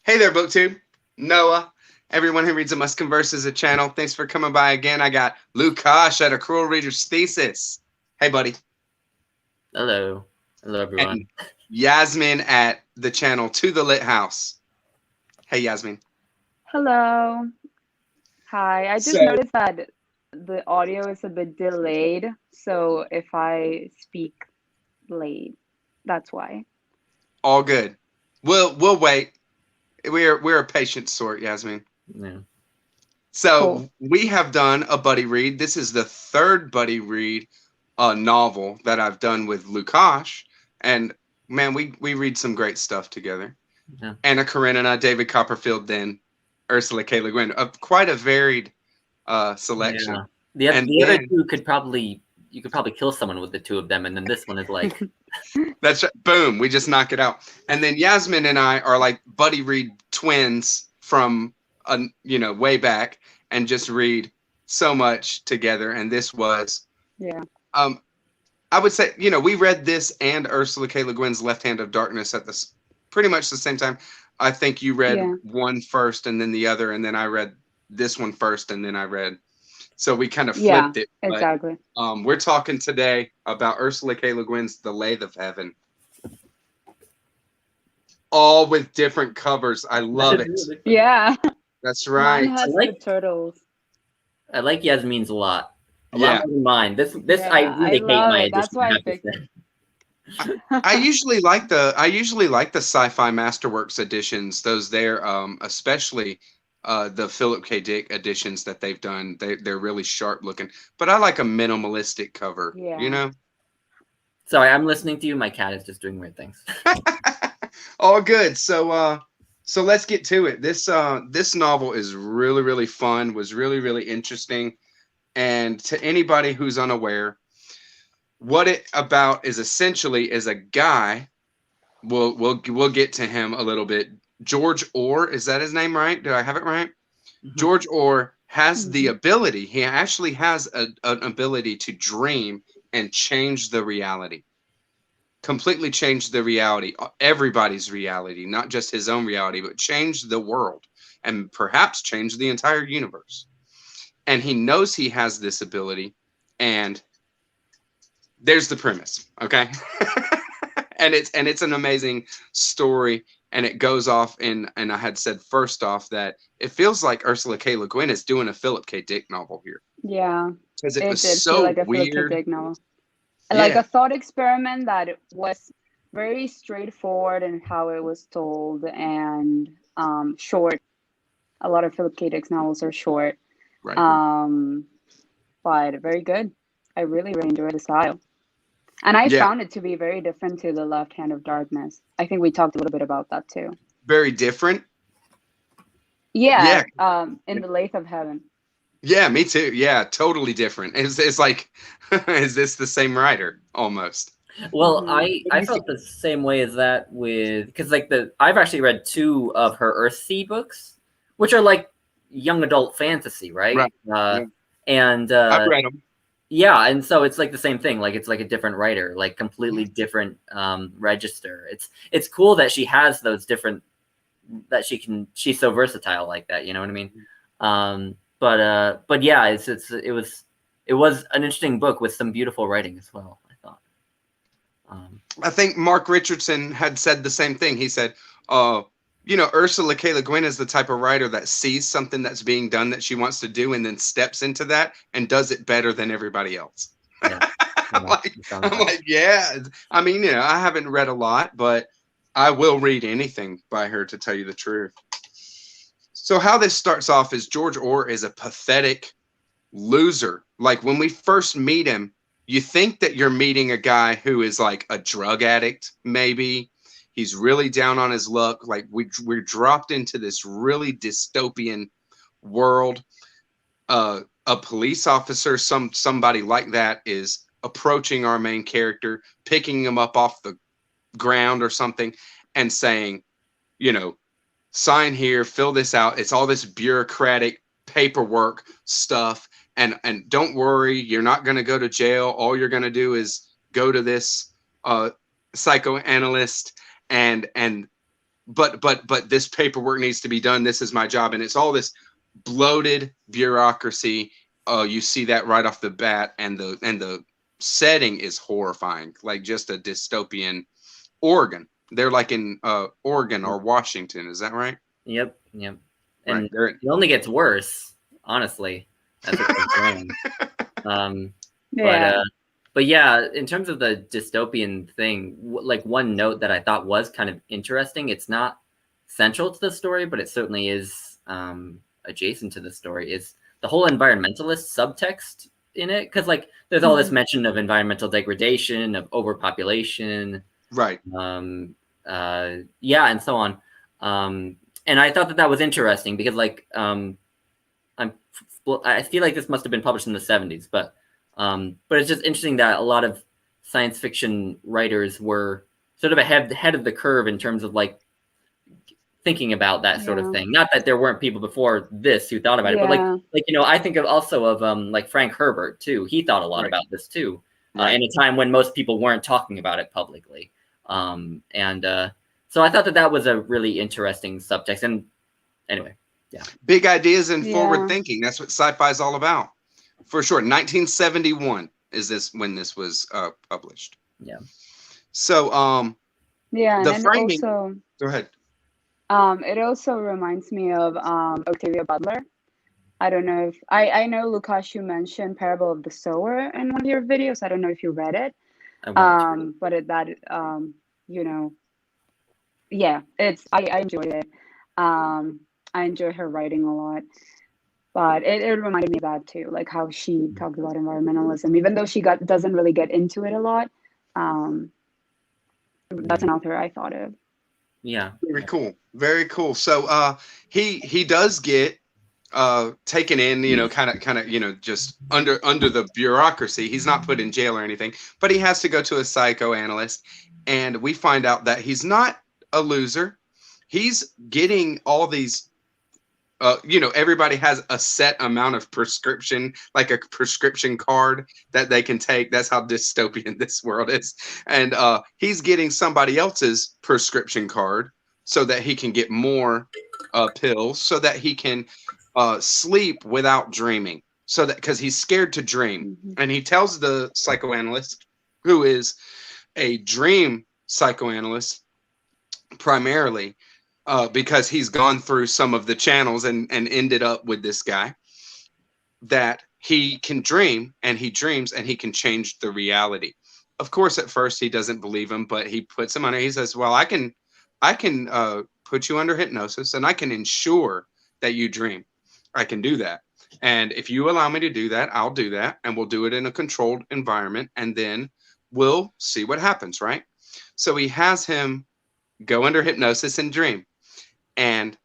Hey there, BookTube. Noah. Everyone who reads a Must Converse is a channel. Thanks for coming by again. I got Lukash at A Cruel Reader's Thesis. Hey, buddy. Hello. Hello, everyone. And Yasmin at the channel To the Lit House. Hey, Yasmin. Hello. Hi. I just So, noticed that the audio is a bit delayed, so if I speak late, that's why. all good. We'll wait. We're a patient sort, Yasmin. Yeah. Cool. So we have done a buddy read. This is the third buddy read novel that I've done with Lukash. And man, we read some great stuff together. Yeah. Anna Karenina, David Copperfield, then Ursula K. LeGuin. Quite a varied selection. Yeah. And the other then, two you could probably kill someone with the two of them, and then this one is like that's boom, we just knock it out. And then Yasmin and I are like buddy read twins from way back, and just read so much together. And this was Yeah. I would say, we read this and Ursula K. Le Guin's Left Hand of Darkness at this pretty much the same time. I think you read Yeah. one first and then the other, and then I read this one first and then I read. So we kind of Yeah, flipped it. exactly. But we're talking today about Ursula K. Le Guin's The Lathe of Heaven. All with different covers. I love it. Yeah. That's Mine right. has the turtles. I like Yasmin's a lot. A Yeah. lot more than mine. This Yeah, I really hate love my it. edition. That's why I have to picked say. it. I usually like the Sci-Fi Masterworks editions. Those there, especially the Philip K. Dick editions that they've done. They're really sharp looking. But I like a minimalistic cover. Yeah. Sorry, I'm listening to you. My cat is just doing weird things. All good. So let's get to it. This novel is really, really fun. Was really, really interesting. And to anybody who's unaware, what it about is essentially is a guy. We'll get to him a little bit. George Orr, is that his name, right? Did I have it right? Mhm. George Orr has the Mhm. ability. He actually has an ability to dream and change the reality. Completely change the reality, everybody's reality, not just his own reality, but change the world and perhaps change the entire universe. And he knows he has this ability, and there's the premise, okay? and it's an amazing story, and it goes off in, and I had said first off that it feels like Ursula K. Le Guin is doing a Philip K. Dick novel here, Yeah. because it It was did feel so like a Philip K. weird. Dick novel. Like Yeah, a thought experiment that was very straightforward in how it was told and short. A lot of Philip K. Dick's novels are short, right. um, but very good. I really, really enjoyed the style. And I Yeah, found it to be very different to The Left Hand of Darkness. I think we talked a little bit about that too. very different. Yeah, Yeah, in The Lathe of Heaven. yeah, me too. Yeah, totally different. It's like, is this the same writer almost? Well, Hmm. I felt the same way as that with because I've actually read two of her Earthsea books, which are like young adult fantasy, right? Right. Yeah. And I've read them. yeah, and so it's like the same thing. Like it's like a different writer, like completely different register. It's cool that she has those different that she's so versatile like that. You know what I mean? But yeah, it was an interesting book with some beautiful writing as well. I thought. I think Mark Richardson had said the same thing. He said, Ursula K. Le Guin is the type of writer that sees something that's being done that she wants to do and then steps into that and does it better than everybody else. Yeah. I'm like, yeah. I mean, I haven't read a lot, but I will read anything by her, to tell you the truth. So how this starts off is George Orr is a pathetic loser. Like when we first meet him, you think that you're meeting a guy who is like a drug addict, maybe. He's really down on his luck. Like we're dropped into this really dystopian world. A police officer, somebody like that, is approaching our main character, picking him up off the ground or something, and saying, sign here, fill this out. It's all this bureaucratic paperwork stuff. And don't worry, you're not going to go to jail. All you're going to do is go to this psychoanalyst, and but this paperwork needs to be done. This is my job. And it's all this bloated bureaucracy. You see that right off the bat, and the setting is horrifying, like just a dystopian Oregon. They're like in Oregon or Washington. Is that right? Yep. And right. it only gets worse, honestly. That's what but yeah, in terms of the dystopian thing, like one note that I thought was kind of interesting, it's not central to the story, but it certainly is adjacent to the story, is the whole environmentalist subtext in it. Because like there's all this mention of environmental degradation, of overpopulation, right? And so on. And I thought that was interesting because like I feel like this must have been published in the 70s, but it's just interesting that a lot of science fiction writers were sort of ahead of the curve in terms of like thinking about that sort of thing. Not that there weren't people before this who thought about it, but like you know, I think also of like Frank Herbert too. He thought a lot about this too, in a time when most people weren't talking about it publicly. So I thought that was a really interesting subtext. And anyway, big ideas and forward thinking. That's what sci-fi is all about, for sure. 1971 is when this was published. Yeah. So the framing. Also, go ahead. It also reminds me of Octavia Butler. I don't know if I know, Lukash, you mentioned Parable of the Sower in one of your videos. I don't know if you read it. But you know, I enjoyed it. I enjoy her writing a lot, but it reminded me of that too, like how she talked about environmentalism, even though she doesn't really get into it a lot. That's an author I thought of. Yeah. Very cool. So he does get taken in, you know, kind of, you know, just under the bureaucracy. He's not put in jail or anything, but he has to go to a psychoanalyst, and we find out that he's not a loser. He's getting all these you know, everybody has a set amount of prescription, like a prescription card that they can take. That's how dystopian this world is. And he's getting somebody else's prescription card so that he can get more pills, so that he can sleep without dreaming. So that, because he's scared to dream. And he tells the psychoanalyst, who is a dream psychoanalyst primarily, because he's gone through some of the channels and ended up with this guy, that he can dream, and he dreams, and he can change the reality. Of course, at first he doesn't believe him, but he puts him under. He says, well, I can put you under hypnosis, and I can ensure that you dream. I can do that. And if you allow me to do that, I'll do that. And we'll do it in a controlled environment. And then we'll see what happens, right? So he has him go under hypnosis and dream. And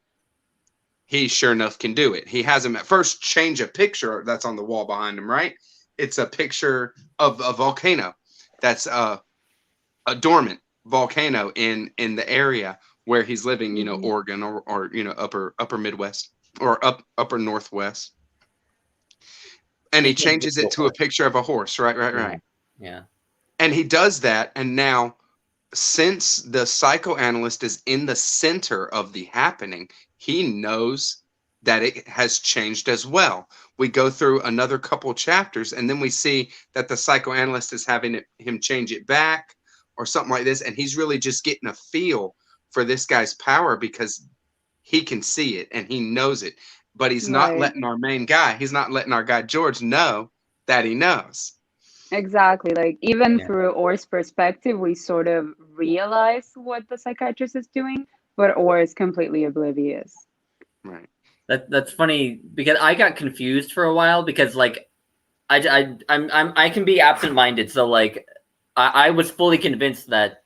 he sure enough can do it. He has him at first change a picture that's on the wall behind him, right? It's a picture of a volcano that's a dormant volcano in the area where he's living, you know, Oregon or you know, upper Midwest or upper Northwest. And he changes it to a picture of a horse, right. Yeah. And he does that, and now, since the psychoanalyst is in the center of the happening, he knows that it has changed as well. We go through another couple chapters, and then we see that the psychoanalyst is having him change it back or something like this, and he's really just getting a feel for this guy's power because he can see it and he knows it. But he's not letting our main guy, he's not letting our guy George know that he knows. Exactly. Like even through Orr's perspective, we sort of realize what the psychiatrist is doing, but Orr is completely oblivious. Right. That's funny because I got confused for a while because like I can be absent-minded, so like I was fully convinced that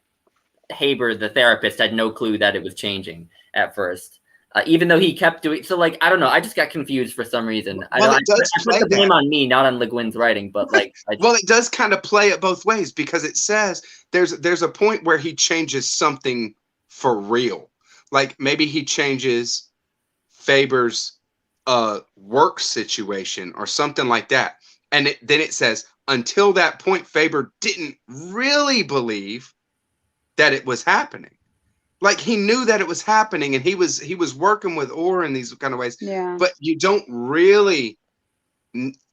Haber, the therapist, had no clue that it was changing at first. Even though he kept doing so, like I don't know, I just got confused for some reason. I put the blame on me, not on LeGuin's writing, but like, well, it does kind of play it both ways because it says there's a point where he changes something for real, like maybe he changes Faber's work situation or something like that, and then it says until that point, Faber didn't really believe that it was happening. Like he knew that it was happening, and he was working with Orr in these kind of ways. Yeah. But you don't really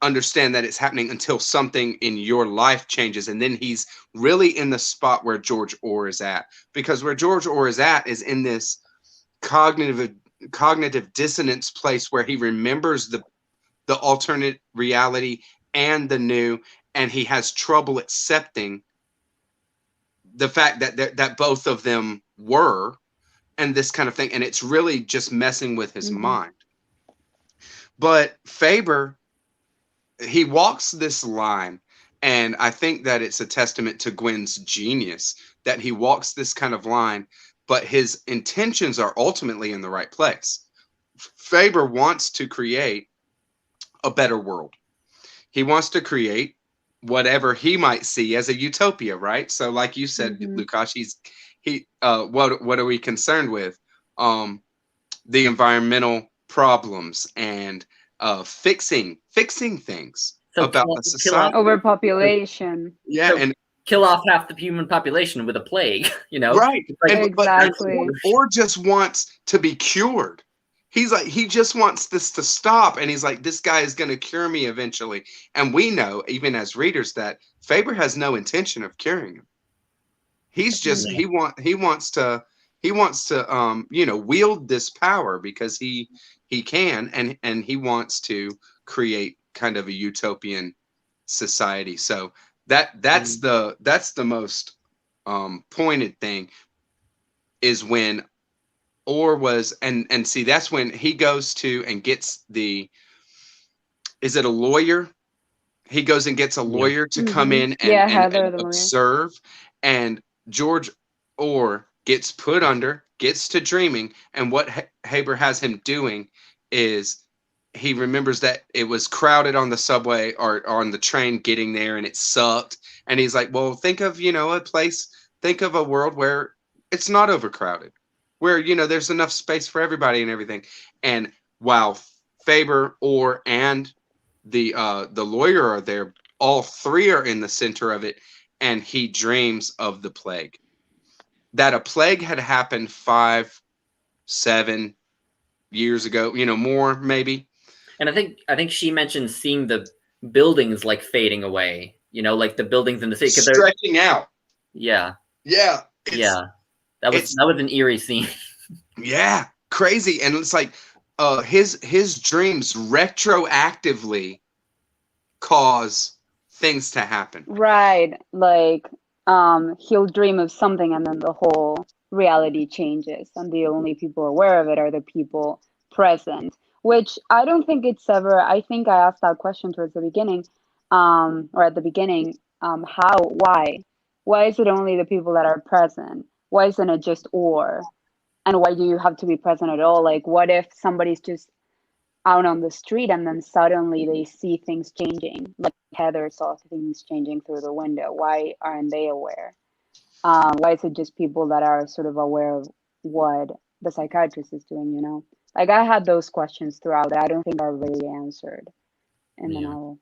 understand that it's happening until something in your life changes, and then he's really in the spot where George Orr is at, because where George Orr is at is in this cognitive dissonance place where he remembers the alternate reality and the new, and he has trouble accepting the fact that both of them were, and this kind of thing, and it's really just messing with his mind. But Faber, he walks this line, and I think that it's a testament to Gwen's genius that he walks this kind of line, but his intentions are ultimately in the right place. Faber wants to create a better world. He wants to create whatever he might see as a utopia, right? So like you said, Lukash, what are we concerned with? The environmental problems and fixing things about the society. Overpopulation. Yeah, and kill off half the human population with a plague, you know? Right. Like, exactly. Or just wants to be cured. He's like, he just wants this to stop, and he's like, this guy is going to cure me eventually. And we know, even as readers, that Faber has no intention of curing him. He's just he wants to wield this power because he can, and he wants to create kind of a utopian society. So that's the most pointed thing, is when Orr was, and see, that's when he goes to and gets is it a lawyer? He goes and gets a lawyer to come in and observe, and George Orr gets put under, gets to dreaming, and what Haber has him doing is he remembers that it was crowded on the subway or on the train getting there, and it sucked, and he's like, well, think of a world where it's not overcrowded, where there's enough space for everybody and everything. And while Faber, Orr, and the lawyer are there, all three are in the center of it, and he dreams of the plague. That a plague had happened 5-7 years ago, more maybe. And I think she mentioned seeing the buildings like fading away, like the buildings in the city stretching out. Yeah. Yeah. That was an eerie scene. Yeah, crazy. And it's like his dreams retroactively cause things to happen. Right. Like he'll dream of something, and then the whole reality changes, and the only people aware of it are the people present, which I don't think it's ever. I think I asked that question towards the beginning, or at the beginning. Why is it only the people that are present? Why isn't it just Orr? And why do you have to be present at all? Like, what if somebody's just out on the street and then suddenly they see things changing? Like Heather saw things changing through the window. Why aren't they aware? Why is it just people that are sort of aware of what the psychiatrist is doing, Like, I had those questions throughout that I don't think are really answered in the novel.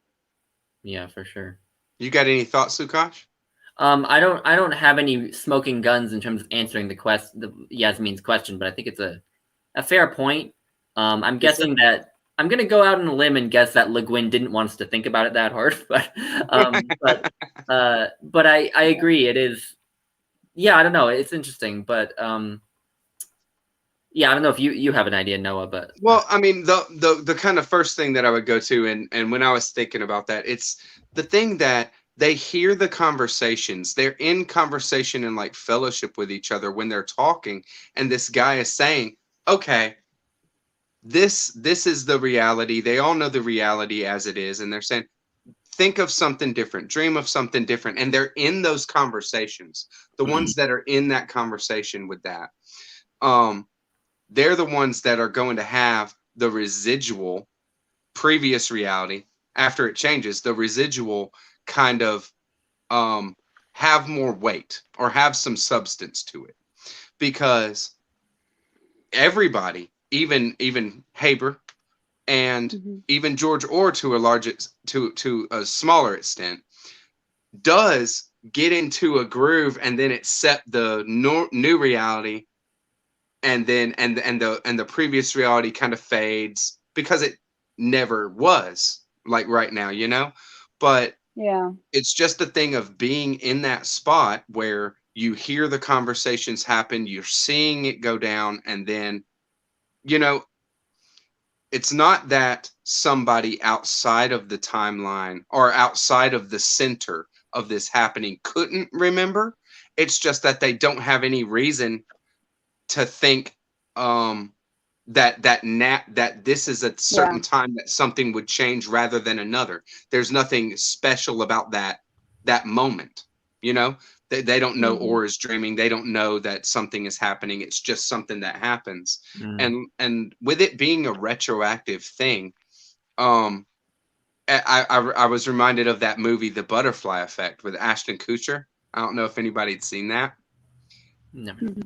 Yeah, for sure. You got any thoughts, Lukash? I don't have any smoking guns in terms of answering Yasmin's question, but I think it's a fair point. I'm guessing that I'm gonna go out on a limb and guess that LeGuin didn't want us to think about it that hard, but I agree. It is, I don't know. It's interesting, but I don't know if you have an idea, Noah. But I mean, the kind of first thing that I would go to, and when I was thinking about that, it's the thing that they hear the conversations. They're in conversation and like fellowship with each other when they're talking. And this guy is saying, okay, this is the reality. They all know the reality as it is. And they're saying, think of something different, dream of something different. And they're in those conversations. The ones that are in that conversation with that, they're the ones that are going to have the residual previous reality after it changes, the residual kind of have more weight or have some substance to it, because everybody, even Haber and even George Orr to a smaller extent, does get into a groove, and then accept the new reality and then the previous reality kind of fades because it never was like right now, you know. But Yeah. it's just the thing of being in that spot where you hear the conversations happen, you're seeing it go down, and then, you know, it's not that somebody outside of the timeline or outside of the center of this happening couldn't remember. It's just that they don't have any reason to think that this is a certain Yeah. time that something would change rather than another. There's nothing special about that moment, you know. They don't know Hmm. or is dreaming. They don't know that something is happening. It's just something that happens. Mm. And with it being a retroactive thing, um I was reminded of that movie The Butterfly Effect with Ashton Kutcher. I don't know if anybody'd seen that. Never. Hmm.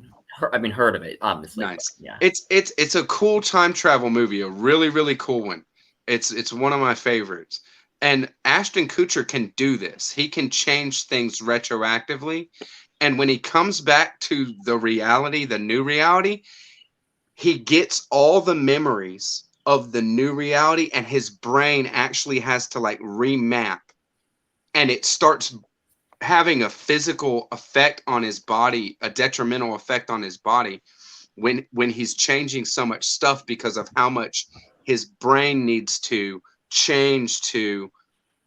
I mean, heard of it, obviously, but Nice. yeah. It's a cool time travel movie, a really really cool one. It's one of my favorites. And Ashton Kutcher can do this. He can change things retroactively. And when he comes back to the reality, the new reality, he gets all the memories of the new reality and his brain actually has to like remap, and it starts having a physical effect on his body, a detrimental effect on his body when he's changing so much stuff because of how much his brain needs to change to,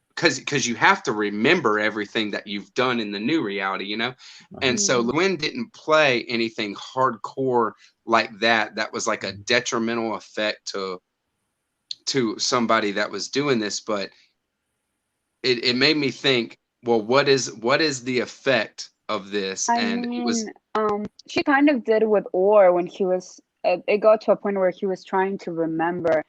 because you have to remember everything that you've done in the new reality, you know. And so Hmm. LeGuin didn't play anything hardcore like that was like a detrimental effect to somebody that was doing this. But it made me think, well, what is the effect of this? I And it was mean, she kind of did with Orr when he was. It got to a point where he was trying to remember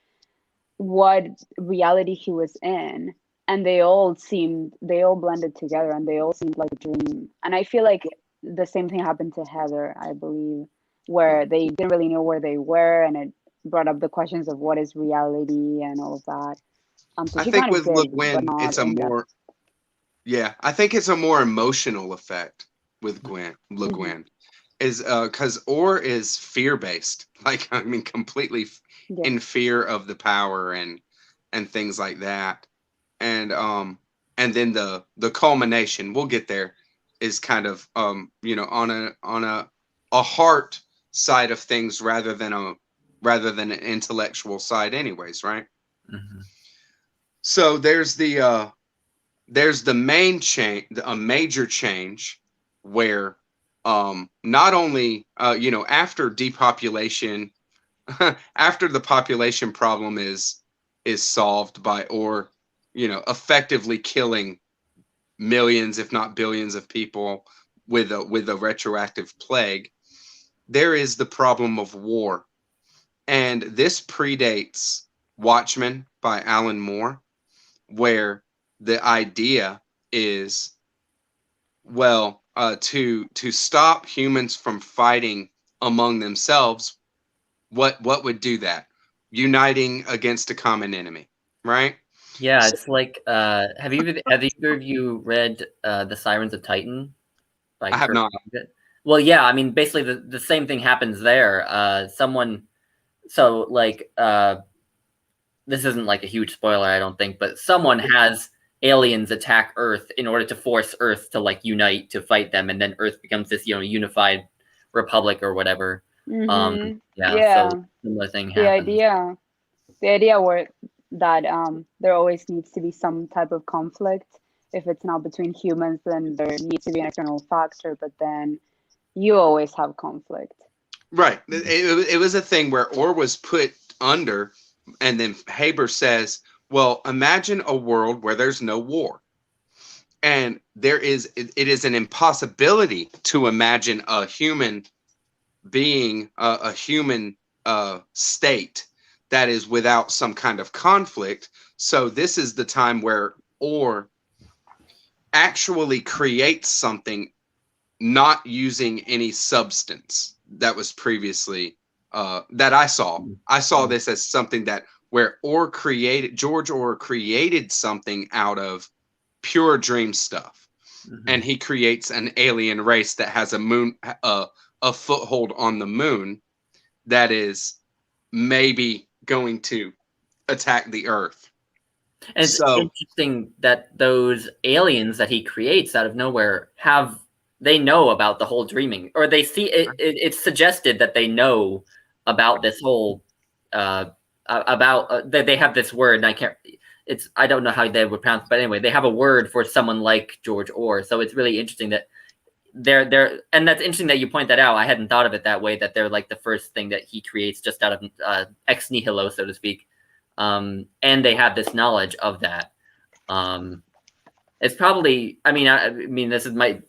what reality he was in, and they all blended together, and they all seemed like a dream. And I feel like the same thing happened to Heather, I believe, where they didn't really know where they were, and it brought up the questions of what is reality and all of that. So I she think kind of with did, but LeGuin, not it's a in depth. more, yeah, I think it's a more emotional effect with Hmm. LeGuin is because Orr is fear based, like I mean, completely Yeah. in fear of the power and things like that, and then the culmination, we'll get there, is kind of on a heart side of things rather than an intellectual side, anyways, right? Mm-hmm. So there's the main change, a major change, where not only after depopulation, after the population problem is solved by, or effectively killing millions if not billions of people with a retroactive plague, there is the problem of war. And this predates Watchmen by Alan Moore, where the idea is, well, to stop humans from fighting among themselves, what would do that? Uniting against a common enemy, right? Yeah, So it's like have either of you read The Sirens of Titan by I have Kurt not. Vonnegut? Well, yeah, I mean basically the same thing happens there. Someone so like this isn't like a huge spoiler, I don't think, but someone has aliens attack Earth in order to force Earth to like unite to fight them, and then Earth becomes this unified republic or whatever. Hmm. Yeah, so Yeah. similar thing The happens. idea, the idea where that there always needs to be some type of conflict. If it's not between humans, then there needs to be an external factor. But then you always have conflict. Right. It was a thing where Orr was put under, and then Haber says, well, imagine a world where there's no war. And it is an impossibility to imagine a human being, a human state that is without some kind of conflict. So this is the time where Orr actually creates something, not using any substance that was previously that I saw. I saw this as something that where George Orr created something out of pure dream stuff, Mm-hmm. and he creates an alien race that has a foothold on the moon, that is maybe going to attack the Earth. And it's interesting that those aliens that he creates out of nowhere they know about the whole dreaming, or they see it. It's suggested that they know about this whole that they have this word, and I don't know how they would pronounce it, but anyway, they have a word for someone like George Orr. So it's really interesting that they're and that's interesting that you point that out. I hadn't thought of it that way, that they're like the first thing that he creates just out of ex nihilo, so to speak. And they have this knowledge of that. It's probably, I mean, this might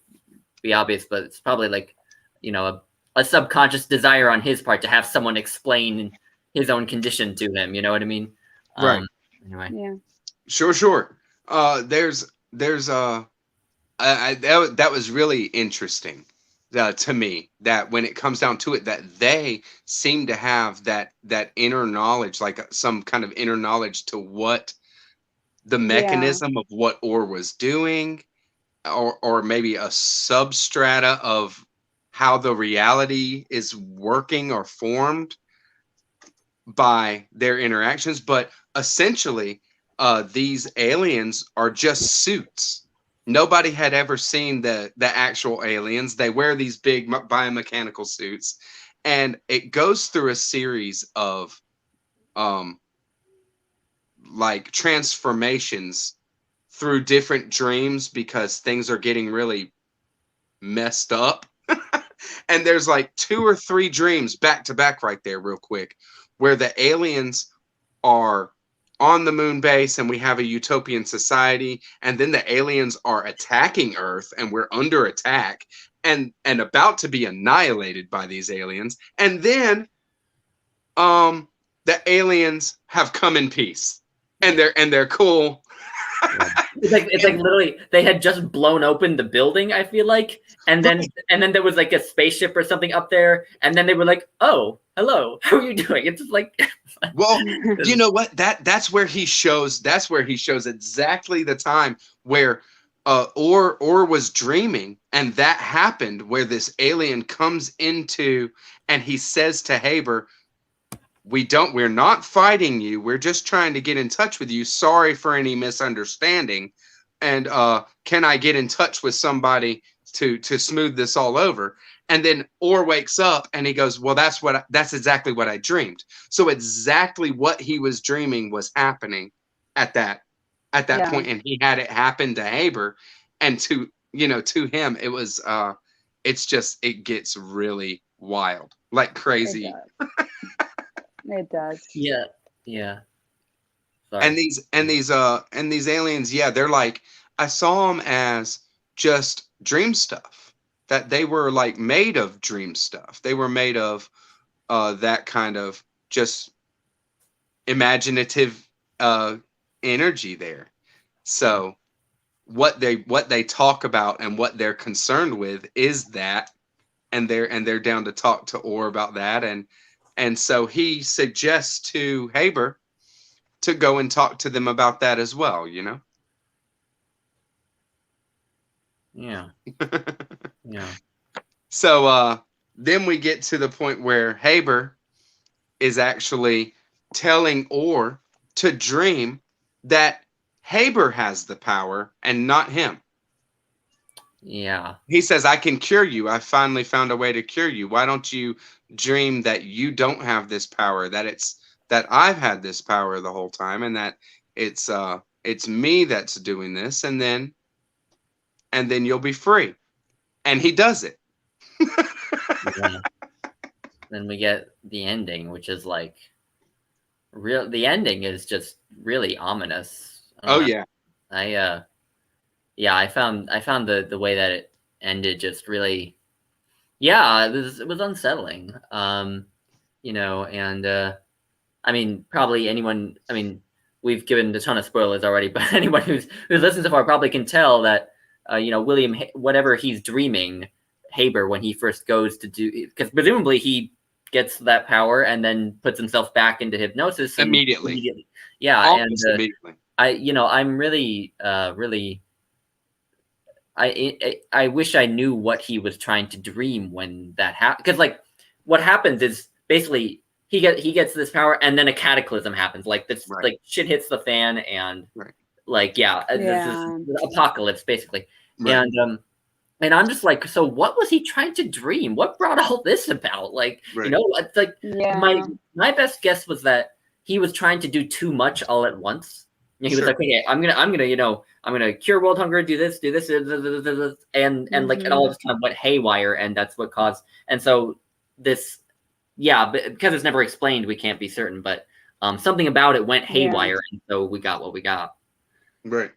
be obvious, but it's probably like, you know, a subconscious desire on his part to have someone explain his own condition to him. You know what I mean? Right. Anyway. Yeah. Sure. There's that was really interesting to me, that when it comes down to it, that they seem to have that inner knowledge, like some kind of inner knowledge to what the mechanism of what Orr was doing, or maybe a substrata of how the reality is working or formed by their interactions. But essentially, these aliens are just suits. Nobody had ever seen the actual aliens. They wear these big biomechanical suits, and it goes through a series of like transformations through different dreams, because things are getting really messed up. And there's like 2 or 3 dreams back to back right there real quick, where the aliens are on the moon base and we have a utopian society, and then the aliens are attacking Earth and we're under attack and about to be annihilated by these aliens, and then the aliens have come in peace and they're cool. It's like literally they had just blown open the building, I feel like, and then there was like a spaceship or something up there, and then they were like, "Oh, hello, how are you doing?" It's just like, well, you know what? That's where he shows exactly the time where Orr was dreaming, and that happened, where this alien comes into and he says to Haber, we're not fighting you. We're just trying to get in touch with you. Sorry for any misunderstanding. And can I get in touch with somebody to smooth this all over? And then Orr wakes up and he goes, well, that's exactly what I dreamed. So exactly what he was dreaming was happening at that point, and he had it happen to Haber, and to him it was it gets really wild, like crazy. It does. Yeah. Sorry. And these aliens, they're like, I saw them as just dream stuff. That they were like made of dream stuff. They were made of that kind of just imaginative energy there. So what they talk about and what they're concerned with is that, and they're down to talk to Orr about that, and so he suggests to Haber to go and talk to them about that as well, you know? Yeah. Yeah. So then we get to the point where Haber is actually telling Orr to dream that Haber has the power and not him. Yeah. He says, I can cure you. I finally found a way to cure you. Why don't you dream that you don't have this power, that I've had this power the whole time, and that it's me that's doing this, and then you'll be free. And he does it. Yeah. Then we get the ending, which is like the ending is just really ominous. Oh yeah. I found the way that it ended just really, it was unsettling. You know, and I mean, probably anyone, I mean, we've given a ton of spoilers already, but anyone who's listened so far probably can tell that, you know, William, whatever he's dreaming, Haber, when he first goes to do, because presumably he gets that power and then puts himself back into hypnosis immediately. Yeah. Almost and immediately. I'm really, really, I wish I knew what he was trying to dream when that happened. Because like what happens is basically he gets this power, and then a cataclysm happens. Like this, like shit hits the fan, and like this is apocalypse basically. And I'm just like, so what was he trying to dream? What brought all this about? Like, you know, it's like my best guess was that he was trying to do too much all at once. And he was like, okay, I'm gonna, you know, I'm gonna cure world hunger, do this, and like it all just kind of went haywire, and that's what caused. And so this, because it's never explained, we can't be certain, but something about it went haywire, and so we got what we got. Right.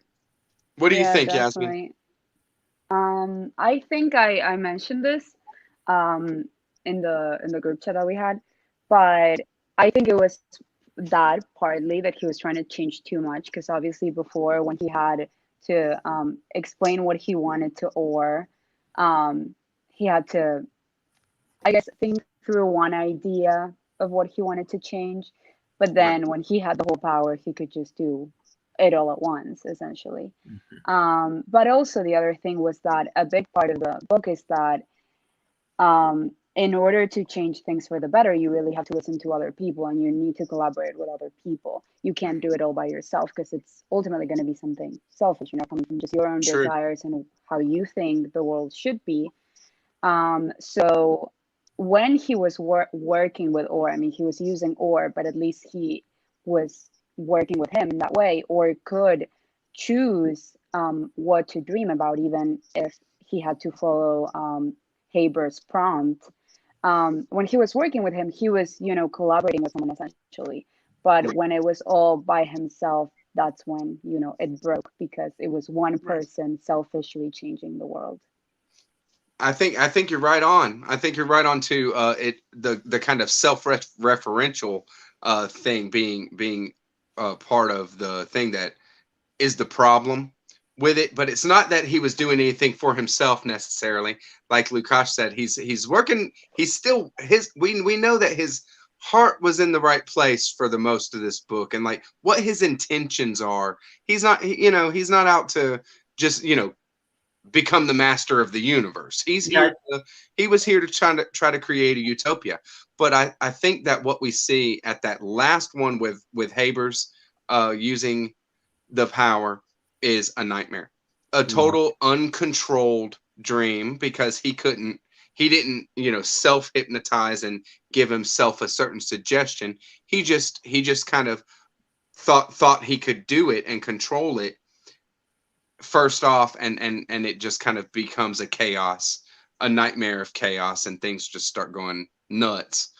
What do you think, Yasmin? I think I mentioned this in the group chat that we had, but I think it was that partly that he was trying to change too much, because obviously before, when he had to explain what he wanted to Orr, he had to, I guess, think through one idea of what he wanted to change, but then when he had the whole power, he could just do it all at once, essentially. But also the other thing was that a big part of the book is that in order to change things for the better, you really have to listen to other people, and you need to collaborate with other people. You can't do it all by yourself, because it's ultimately going to be something selfish, you know, coming from just your own desires and how you think the world should be. So when he was working with Orr, I mean, he was using Orr, but at least he was working with him in that way, or could choose what to dream about, even if he had to follow Haber's prompt. When he was working with him, he was, you know, collaborating with someone essentially. But when it was all by himself, that's when, you know, it broke, because it was one person selfishly changing the world. I think you're right on. I think you're right on to the kind of self-referential thing being part of the thing that is the problem with it. But it's not that he was doing anything for himself necessarily. Like Lukáš said, he's working. He's still we know that his heart was in the right place for the most of this book, and like what his intentions are. He's not, you know, he's not out to just, you know, become the master of the universe. He's here. He was here to try to create a utopia. But I think that what we see at that last one with Haber's using the power is a nightmare, a total uncontrolled dream, because he didn't, you know, self-hypnotize and give himself a certain suggestion. He just kind of thought he could do it and control it first off, and it just kind of becomes a nightmare of chaos, and things just start going nuts.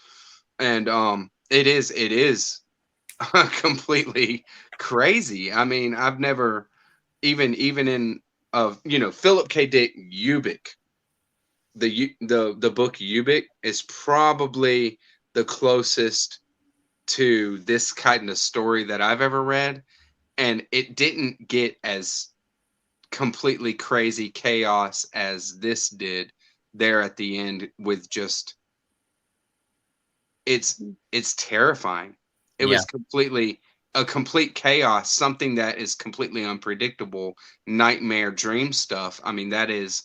And it is completely crazy. I mean, I've never even in you know, Philip K. Dick Ubik, the book Ubik is probably the closest to this kind of story that I've ever read, and it didn't get as completely crazy chaos as this did there at the end, with just it's terrifying. It was completely a complete chaos, something that is completely unpredictable, nightmare dream stuff. I mean, that is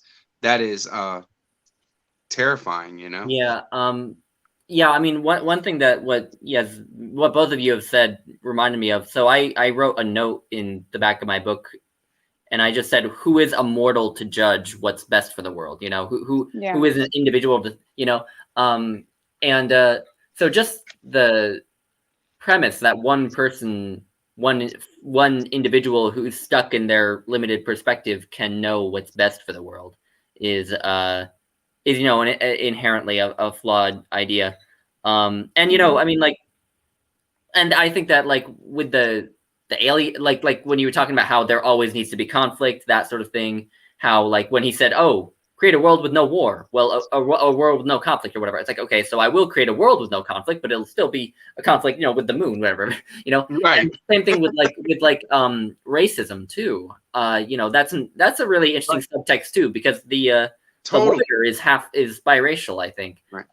terrifying, you know? Yeah, I mean, one thing that what both of you have said reminded me of. So I wrote a note in the back of my book, and I just said, who is a mortal to judge what's best for the world? You know, who is an individual to, you know, so just the premise that one person, one individual who's stuck in their limited perspective can know what's best for the world is you know, inherently a flawed idea. And you know, I mean, like, and I think that, like, with the alien, like when you were talking about how there always needs to be conflict, that sort of thing, how, like, when he said, oh, create a world with no war, well, a world with no conflict or whatever, it's like, okay, so I will create a world with no conflict, but it'll still be a conflict, you know, with the moon, whatever, you know. Right. Same thing with racism too. You know, that's a really interesting subtext too, because the lawyer is biracial, I think. Right.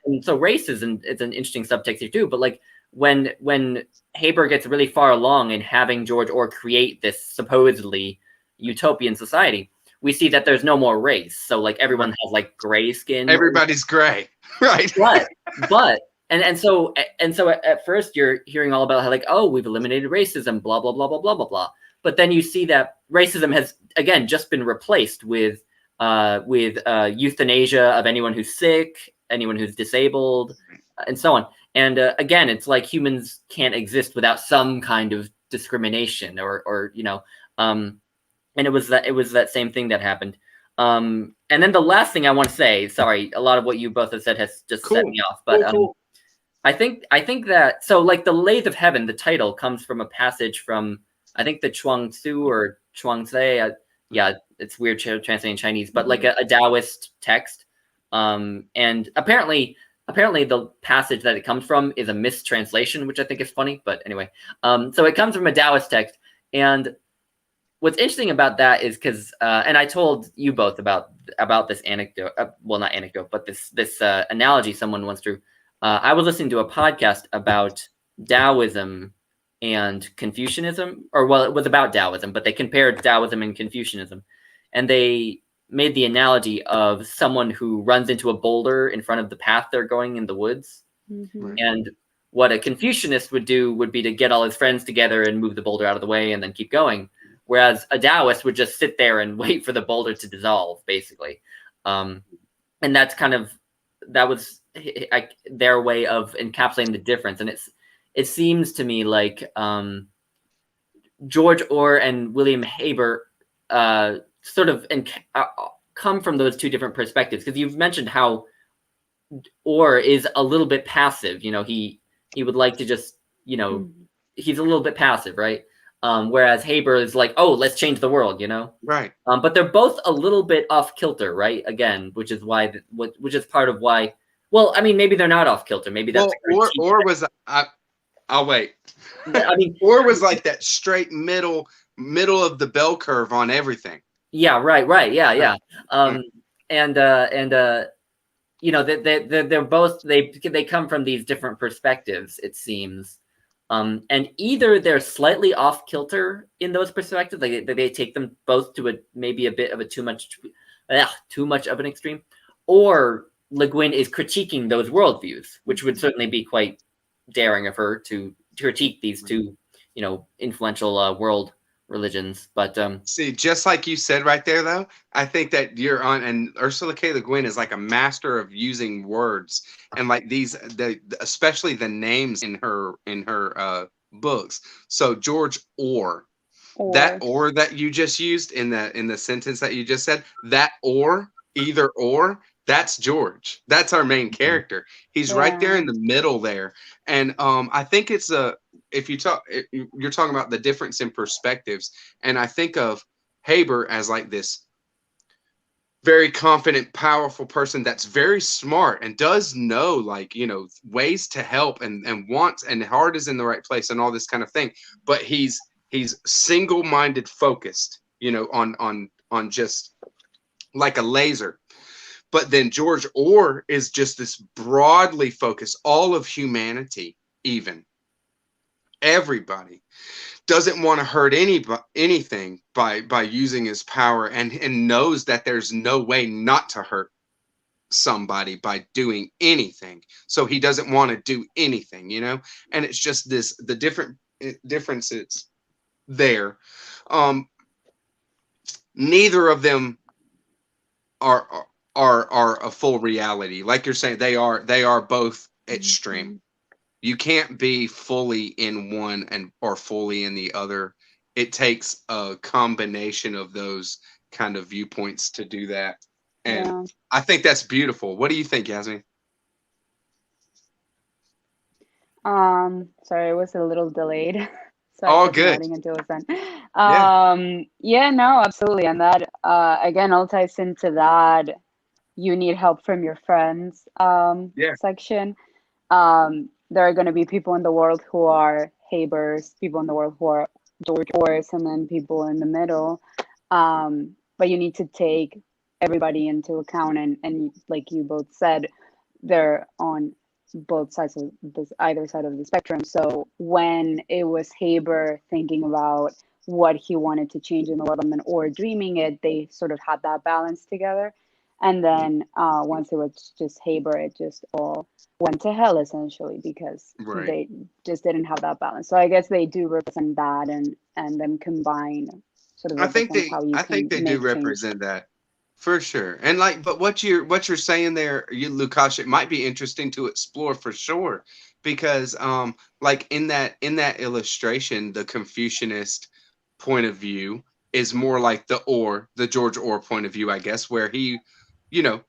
And so racism is an interesting subtext here too. But like when Haber gets really far along in having George Orr create this supposedly utopian society, we see that there's no more race. So like everyone has like gray skin. Everybody's gray. Right. But so at first you're hearing all about how like, oh, we've eliminated racism, blah blah blah blah blah blah blah. But then you see that racism has again just been replaced with euthanasia of anyone who's sick, anyone who's disabled, and so on. And again, it's like humans can't exist without some kind of discrimination, or and it was that same thing that happened. And then the last thing I want to say, sorry, a lot of what you both have said has just set me off, but cool. I think that, so like the Lathe of Heaven, the title comes from a passage from, I think, the Chuang Tzu or Chuang Tze. Yeah, it's weird translating Chinese, but like a Taoist text. And apparently the passage that it comes from is a mistranslation, which I think is funny. But anyway, so it comes from a Taoist text. And what's interesting about that is because, and I told you both about this anecdote. Well, not anecdote, but this analogy someone once drew. I was listening to a podcast about Taoism and Confucianism, or well, it was about Taoism, but they compared Taoism and Confucianism, and they made the analogy of someone who runs into a boulder in front of the path they're going in the woods. Mm-hmm. And what a Confucianist would do would be to get all his friends together and move the boulder out of the way and then keep going. Whereas a Taoist would just sit there and wait for the boulder to dissolve, basically. And that's that was their way of encapsulating the difference. And it seems to me like George Orr and William Haber sort of come from those two different perspectives, because you've mentioned how Orr is a little bit passive. He would like to just, he's a little bit passive, right? Whereas Haber is like, oh, let's change the world, Right. But they're both a little bit off kilter, right? Again, which is why, which is part of why. Well, I mean, maybe they're not off kilter. Maybe that's Orr was. I'll wait. I mean, Orr was like that straight middle of the bell curve on everything. Yeah. Right. Yeah. They're both, they come from these different perspectives, it seems. And either they're slightly off kilter in those perspectives, like they take them both to maybe a bit of a too much of an extreme, or LeGuin is critiquing those worldviews, which would certainly be quite daring of her to critique these two, influential world religions. But see, just like you said right there, though, I think that you're on, and Ursula K. Le Guin is like a master of using words, and like especially the names in her books. So George Orr, that or that you just used in the sentence that you just said, that or, either or, that's George. That's our main character. He's right there in the middle there, and I think it's if you're talking about the difference in perspectives, and I think of Haber as like this very confident, powerful person that's very smart and does know, ways to help and wants, and heart is in the right place and all this kind of thing. But he's single-minded focused, on just like a laser. But then George Orr is just this broadly focused, all of humanity, even everybody, doesn't want to hurt anything by using his power, and knows that there's no way not to hurt somebody by doing anything. So he doesn't want to do anything, and it's just the different differences there. Neither of them are a full reality. Like you're saying, they are both extreme. You can't be fully in one or fully in the other. It takes a combination of those kind of viewpoints to do that. And I think that's beautiful. What do you think, Yasmin? Sorry, it was a little delayed. So all good. Until it's done. No, absolutely. And that again all ties into that you need help from your friends section. There are going to be people in the world who are Habers, people in the world who are George Orrs, and then people in the middle. But you need to take everybody into account, and like you both said, they're on both sides of either side of the spectrum. So when it was Haber thinking about what he wanted to change in the world, and then Orr dreaming it, they sort of had that balance together. And then once it was just Haber, it just all went to hell essentially because Right. they just didn't have that balance. So I guess they do represent that, and then combine sort of represent how you I think can they do make change. represent that for sure. And like, but what you're saying there, Lukash, it might be interesting to explore for sure, because like in that illustration, the Confucianist point of view is more like the George Orr point of view, I guess, where he, you know,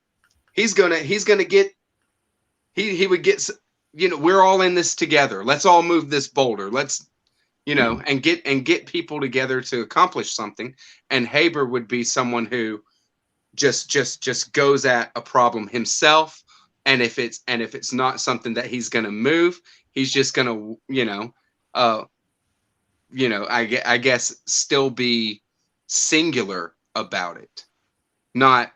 he's gonna get he would get we're all in this together. Let's all move this boulder. Let's and get people together to accomplish something. And Haber would be someone who just goes at a problem himself, and if it's not something that he's going to move, he's just going to uh I guess still be singular about it, not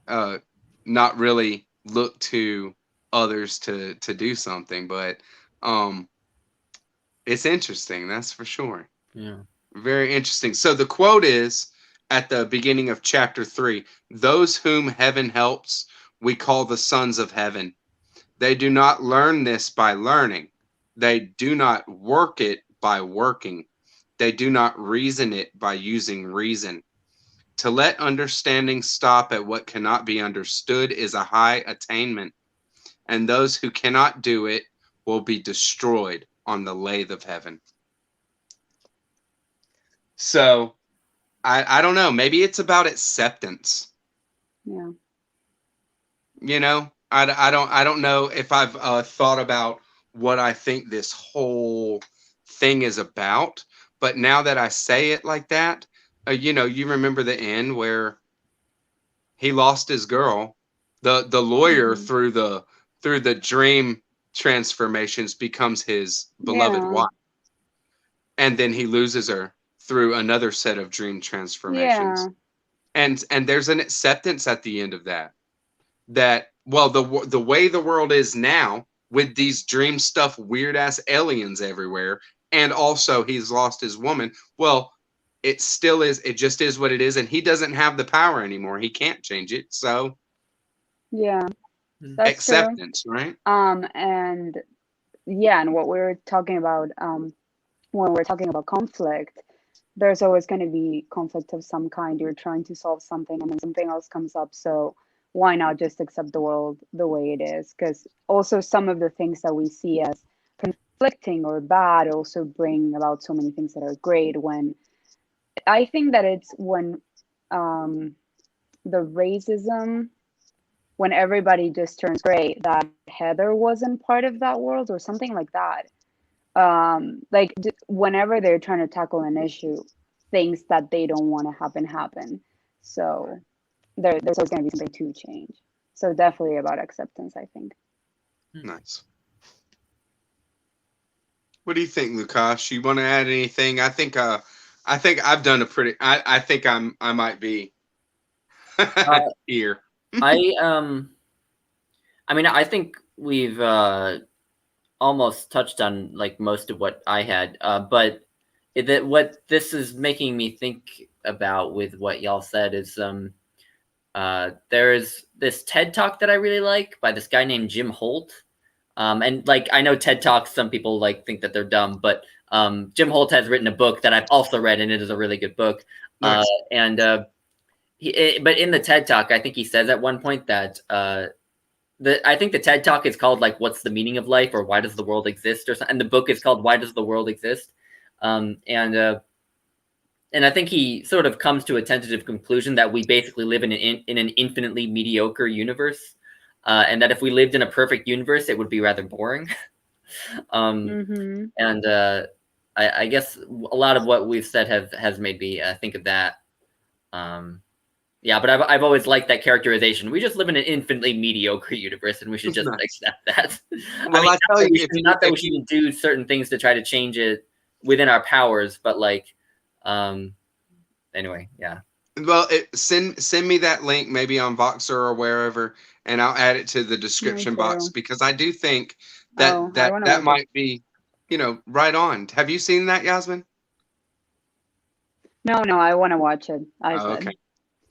uh not really look to others to do something. But um it's interesting, that's for sure. Yeah. Very interesting. So the quote is at the beginning of chapter 3: "Those whom heaven helps, we call the sons of heaven. They do not learn this by learning. They do not work it by working. They do not reason it by using reason. To let understanding stop at what cannot be understood is a high attainment, and those who cannot do it will be destroyed on the lathe of heaven." So I don't know. Maybe it's about acceptance. Yeah. I don't know if I've thought about what I think this whole thing is about. But now that I say it like that, you remember the end where he lost his girl. The lawyer Hmm. through the dream transformations becomes his beloved Yeah. wife, and then he loses her through another set of dream transformations. Yeah. And there's an acceptance at the end of that well, the way the world is now, with these dream stuff, weird ass aliens everywhere, and also he's lost his woman. Well, it just is what it is, and he doesn't have the power anymore. He can't change it. So Yeah. Mm. That's true. acceptance, right? And yeah, and what we're talking about when we're talking about conflict, there's always going to be conflict of some kind. You're trying to solve something and then something else comes up. So why not just accept the world the way it is? Because also some of the things that we see as conflicting or bad also bring about so many things that are great. When I think that it's when the racism, when everybody just turns gray, that Heather wasn't part of that world or something like that. Like whenever they're trying to tackle an issue, things that they don't want to happen. So there's always going to be something to change. So definitely about acceptance, I think. Nice. What do you think, Lukash? You want to add anything? I think I've done a pretty. I think I might be Uh, here. I I mean, I think we've almost touched on like most of what I had, but what this is making me think about with what y'all said is there's this TED Talk that I really like by this guy named Jim Holt. And like I know TED Talks, some people like think that they're dumb, but Jim Holt has written a book that I've also read, and it is a really good book. Nice. But in the TED Talk, I think he says at one point that I think the TED Talk is called like "What's the Meaning of Life?" or "Why Does the World Exist?" or something. And the book is called "Why Does the World Exist?" And I think he sort of comes to a tentative conclusion that we basically live in an infinitely mediocre universe, and that if we lived in a perfect universe, it would be rather boring. And I guess a lot of what we've said has made me think of that. Yeah, but I've always liked that characterization. We just live in an infinitely mediocre universe, and we should just Nice. accept that. Well, I tell you, not that we shouldn't do certain things to try to change it within our powers, but like, anyway, yeah. Well, send me that link maybe on Voxer or wherever, and I'll add it to the description box, because I do think that that might be, right on. Have you seen that, Yasmin? No, I want to watch it. I Oh, said. okay.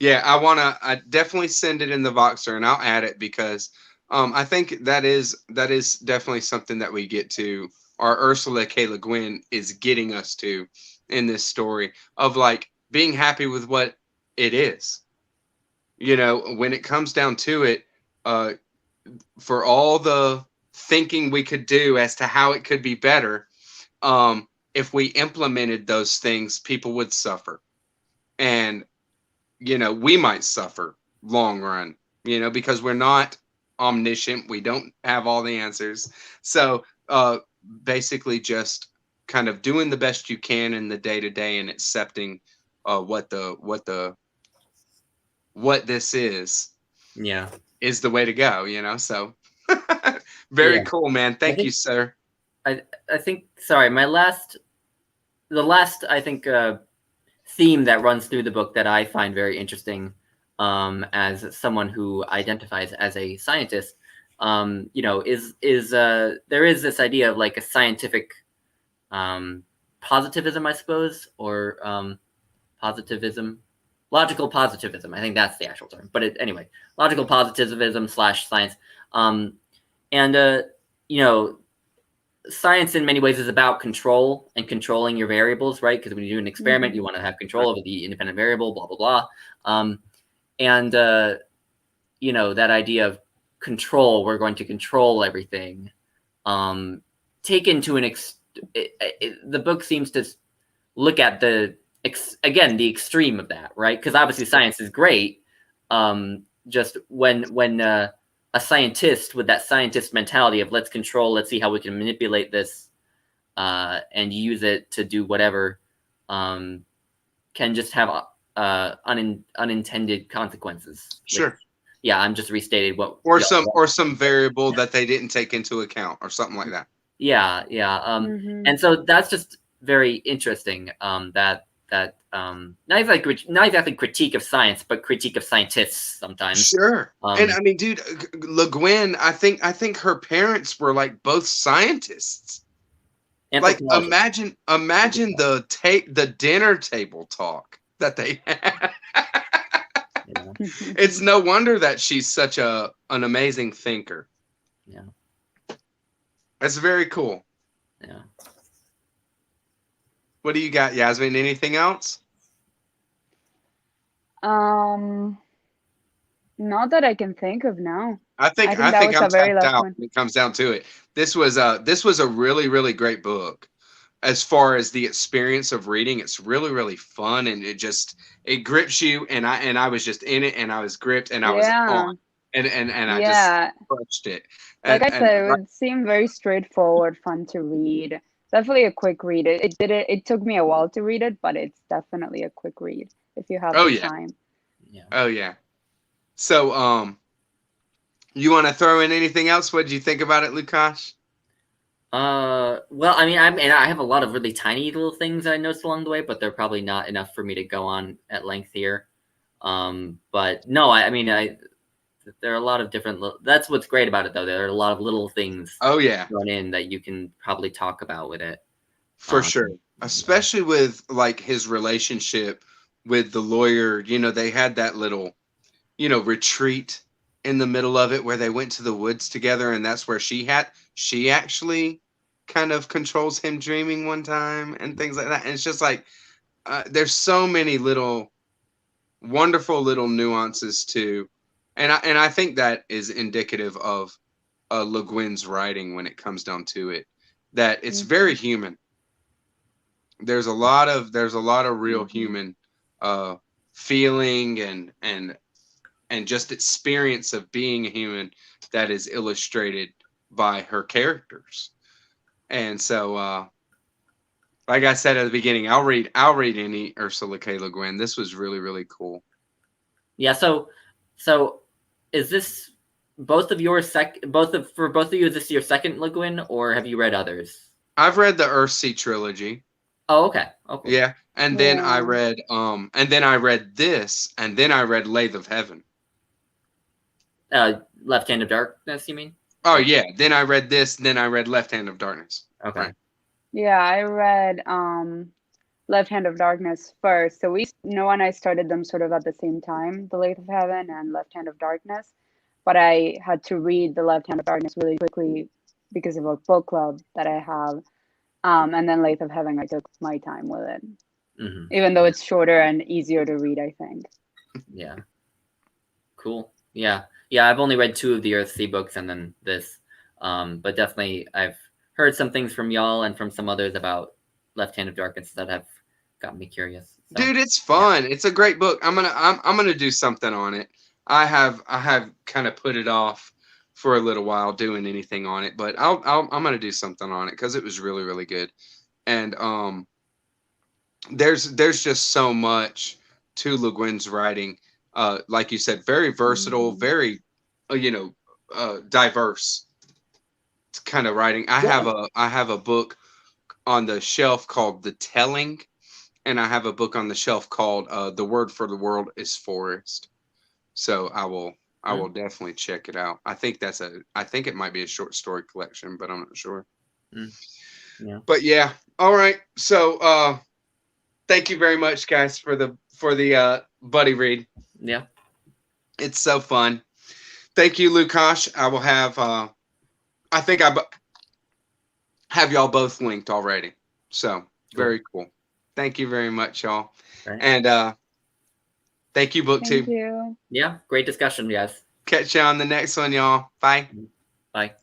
Yeah, I definitely send it in the Voxer, and I'll add it because I think that is definitely something that we get to, or Ursula K. Le Guin is getting us to in this story of like being happy with what it is. You know, when it comes down to it, uh, for all the thinking we could do as to how it could be better, if we implemented those things, people would suffer. And we might suffer long run, because we're not omniscient. We don't have all the answers. So basically just kind of doing the best you can in the day to day and accepting what this Yeah. is the way to go, so very Yeah. cool, man. Thank you, sir. I think, sorry, the last, I think, theme that runs through the book that I find very interesting, as someone who identifies as a scientist, is there is this idea of like a scientific positivism, I suppose, or positivism, logical positivism. I think that's the actual term. But anyway, logical positivism / science, and science in many ways is about control and controlling your variables, right? Because when you do an experiment, you want to have control over the independent variable, blah, blah, blah. And that idea of control, we're going to control everything, taken to the book seems to look at the extreme of that, right? Because obviously science is great. Just when a scientist with that scientist mentality of let's control, let's see how we can manipulate this and use it to do whatever, can just have unintended consequences. Sure. Yeah, I'm just restated what. Or some variable that they didn't take into account or something like that. Yeah. And so that's just very interesting. That not exactly critique of science, but critique of scientists sometimes. Sure. And I mean, dude, LeGuin, I think her parents were like both scientists. Like imagine the dinner table talk that they had. Yeah. It's no wonder that she's such an amazing thinker. Yeah. That's very cool. Yeah. What do you got, Yasmin? Anything else? Not that I can think of now. I think that was I'm a very tapped last out one. when it comes down to it. This was a really, really great book. As far as the experience of reading, it's really, really fun, and it grips you. And I was just in it, and I was gripped, and I was on, and I just crushed it. Like I said, it would seem very straightforward, fun to read. Definitely a quick read. It took me a while to read it, but it's definitely a quick read if you have the time. Yeah. Oh yeah. So you want to throw in anything else? What did you think about it, Lukash? Well, I mean, I have a lot of really tiny little things that I noticed along the way, but they're probably not enough for me to go on at length here. But no, I mean, there are a lot of different. That's what's great about it, though. There are a lot of little things. Oh yeah. Thrown in that you can probably talk about with it. For sure, especially with like his relationship with the lawyer. They had that little, retreat in the middle of it where they went to the woods together, and that's where she actually kind of controls him dreaming one time and things like that. And it's just like there's so many little wonderful little nuances too, and I think that is indicative of Le Guin's writing when it comes down to it, that it's very human. There's a lot of real human feeling and just experience of being a human that is illustrated by her characters. And so like I said at the beginning, I'll read any Ursula K. Le Guin. This was really, really cool. Yeah, so is this for both of you, is this your second Le Guin, or have you read others? I've read the Earthsea trilogy. Oh, okay. Okay. Yeah. And then I read this, and then I read Lathe of Heaven. Left Hand of Darkness, you mean? Oh yeah. Then I read this, then I read Left Hand of Darkness. Okay. Right. Yeah, I read Left Hand of Darkness first. So Noah and I started them sort of at the same time, The Lathe of Heaven and Left Hand of Darkness. But I had to read The Left Hand of Darkness really quickly because of a book club that I have. And then Lathe of Heaven, I took my time with it. Even though it's shorter and easier to read, I think. Yeah. Cool. Yeah. Yeah, I've only read 2 of the Earthsea books and then this. But definitely I've heard some things from y'all and from some others about Left Hand of Darkness that have got me curious. So, dude, it's fun. Yeah. It's a great book. I'm gonna do something on it. I have kind of put it off for a little while doing anything on it, but I'm gonna do something on it because it was really, really good. And there's just so much to LeGuin's writing. Like you said, very versatile, very diverse kind of writing. I have a book on the shelf called The Telling, and I have a book on the shelf called The Word for the World is Forest. So I will definitely check it out. I think it might be a short story collection, but I'm not sure. Yeah. But yeah. All right. So thank you very much, guys, for the buddy read. Yeah. It's so fun. Thank you, Lukash. I will have I think I have y'all both linked already. So very cool. Thank you very much, y'all. Right. And thank you, BookTube. Thank you. Yeah, great discussion, guys. Catch you on the next one, y'all. Bye. Bye.